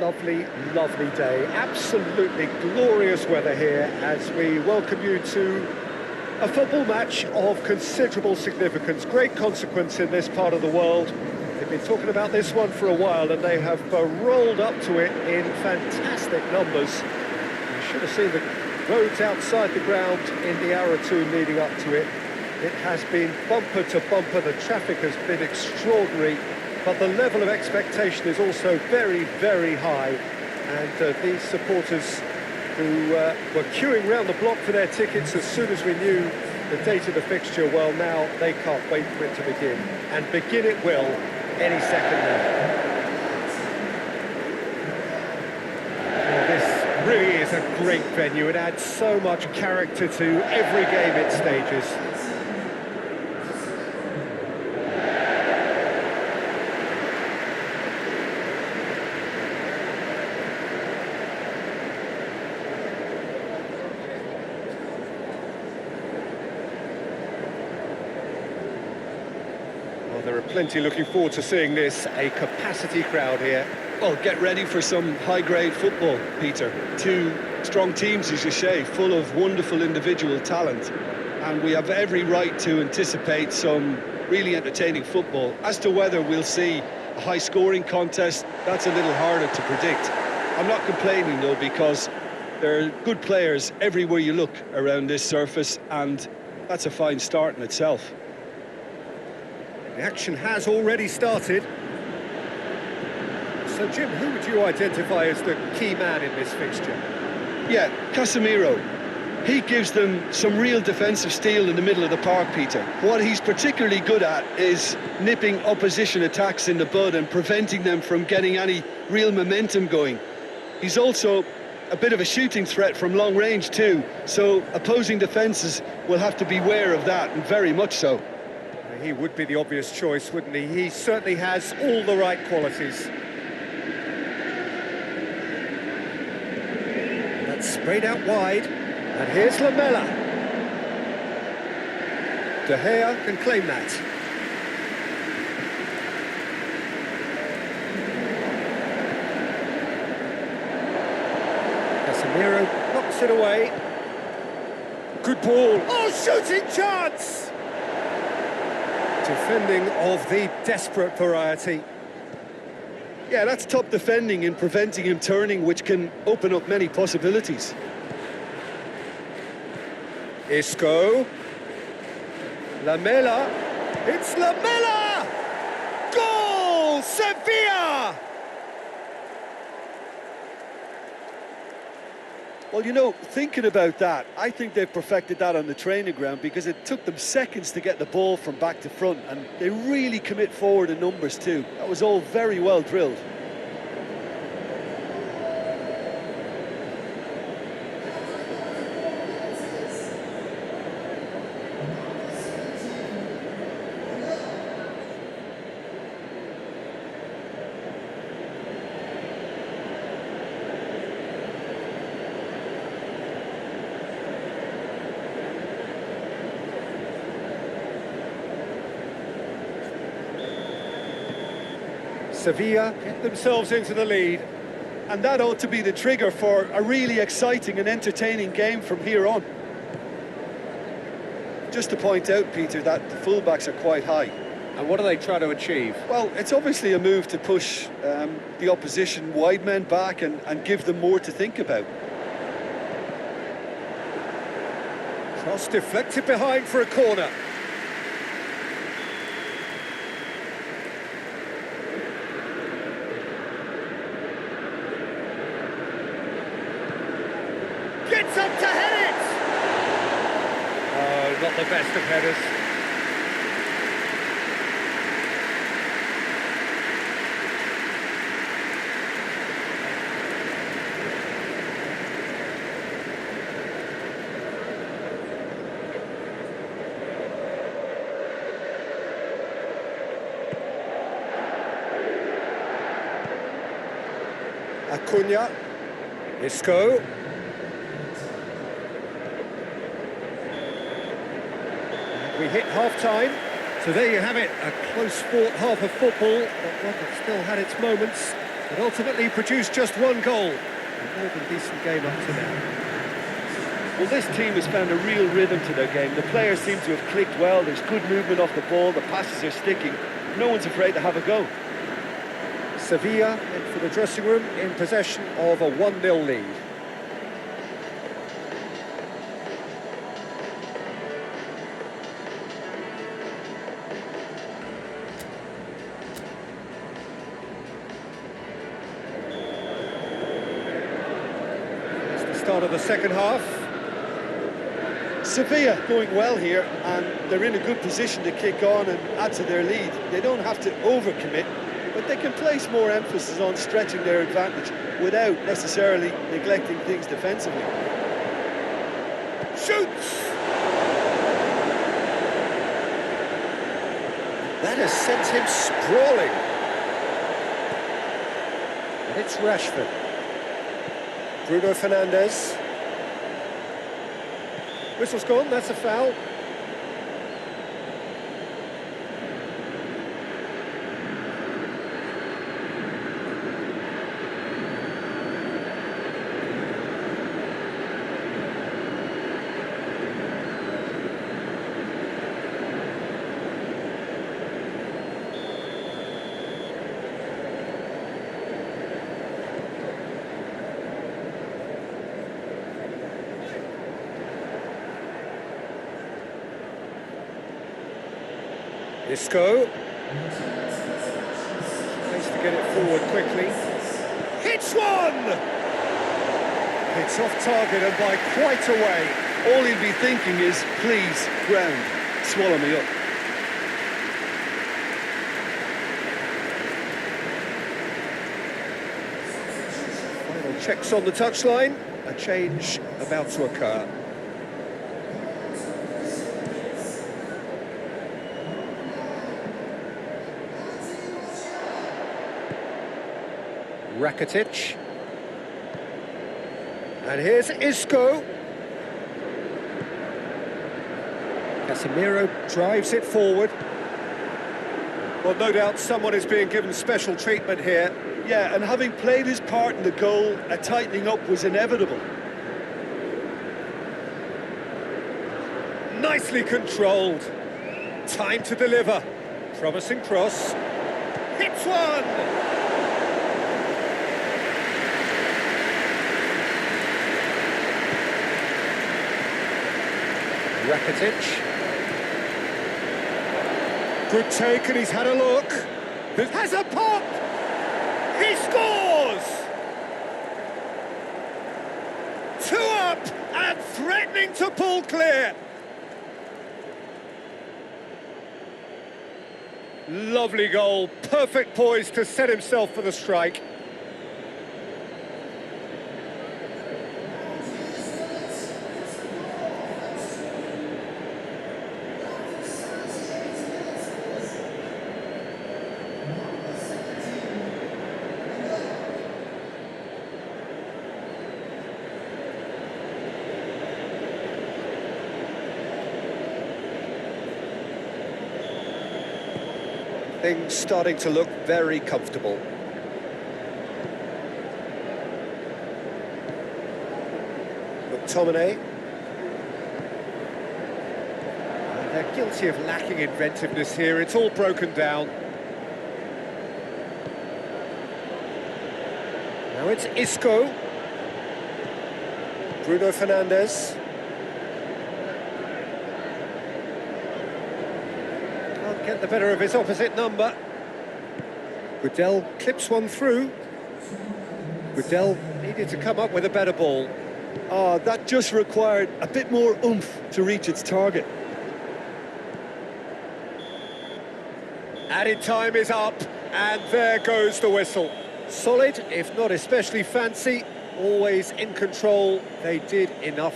lovely, lovely day. Absolutely glorious weather here as we welcome you to a football match of considerable significance, great consequence in this part of the world. They've been talking about this one for a while and they have rolled up to it in fantastic numbers. You should have seen the roads outside the ground in the hour or two leading up to it. It has been bumper to bumper, the traffic has been extraordinary, but the level of expectation is also very, very high. And these supporters who were queuing round the block for their tickets as soon as we knew the date of the fixture, well, now they can't wait for it to begin. And begin it will any second now. Well, this really is a great venue. It adds so much character to every game it stages. There are plenty looking forward to seeing this, a capacity crowd here. Well, get ready for some high-grade football, Peter. Two strong teams, as you say, full of wonderful individual talent. And we have every right to anticipate some really entertaining football. As to whether we'll see a high-scoring contest, that's a little harder to predict. I'm not complaining, though, because there are good players everywhere you look around this surface, and that's a fine start in itself. The action has already started. So, Jim, who would you identify as the key man in this fixture? Yeah, Casemiro. He gives them some real defensive steel in the middle of the park, Peter. What he's particularly good at is nipping opposition attacks in the bud and preventing them from getting any real momentum going. He's also a bit of a shooting threat from long range too, so opposing defences will have to beware of that, and very much so. He would be the obvious choice, wouldn't he? He certainly has all the right qualities. That's sprayed out wide. And here's Lamela. De Gea can claim that. Casemiro knocks it away. Good ball. Oh, shooting chance! Defending of the desperate variety. Yeah, that's top defending and preventing him turning, which can open up many possibilities. Isco. Lamela. It's Lamela! Goal! Sevilla! Well, you know, thinking about that, I think they've perfected that on the training ground because it took them seconds to get the ball from back to front, and they really commit forward in numbers too. That was all very well drilled. Sevilla get themselves into the lead. And that ought to be the trigger for a really exciting and entertaining game from here on. Just to point out, Peter, that the fullbacks are quite high. And what do they try to achieve? Well, it's obviously a move to push the opposition wide men back and give them more to think about. Cross deflected behind for a corner. Gets up to head it! Oh, not the best of headers. Acuna. Isco. We hit half-time, so there you have it, a close-fought half of football, but one that still had its moments. It ultimately produced just one goal. A more than decent game up to now. Well, this team has found a real rhythm to their game. The players seem to have clicked well. There's good movement off the ball. The passes are sticking. No one's afraid to have a go. Sevilla in for the dressing room in possession of a 1-0 lead. It's the start of the second half. Sevilla going well here, and they're in a good position to kick on and add to their lead. They don't have to overcommit, but they can place more emphasis on stretching their advantage without necessarily neglecting things defensively. Shoots! That has sent him sprawling. And it's Rashford. Bruno Fernandes. Whistle's gone, that's a foul. Isco. Tries to get it forward quickly. Hits one! It's off target and by quite a way. All he'll be thinking is, please, ground, swallow me up. Final checks on the touchline. A change about to occur. Rakitic. And here's Isco. Casemiro drives it forward. Well, no doubt someone is being given special treatment here. Yeah, and having played his part in the goal, a tightening up was inevitable. Nicely controlled. Time to deliver. Promising cross. Hits one! Rakitic. Good take, and he's had a look. Has a pop! He scores! 2 up and threatening to pull clear. Lovely goal, perfect poise to set himself for the strike. Things starting to look very comfortable. McTominay. They're guilty of lacking inventiveness here. It's all broken down. Now it's Isco. Bruno Fernandes. Can't get the better of his opposite number. Goodell clips one through. Goodell needed to come up with a better ball. That just required a bit more oomph to reach its target. Added time is up, and there goes the whistle. Solid, if not especially fancy, always in control. They did enough.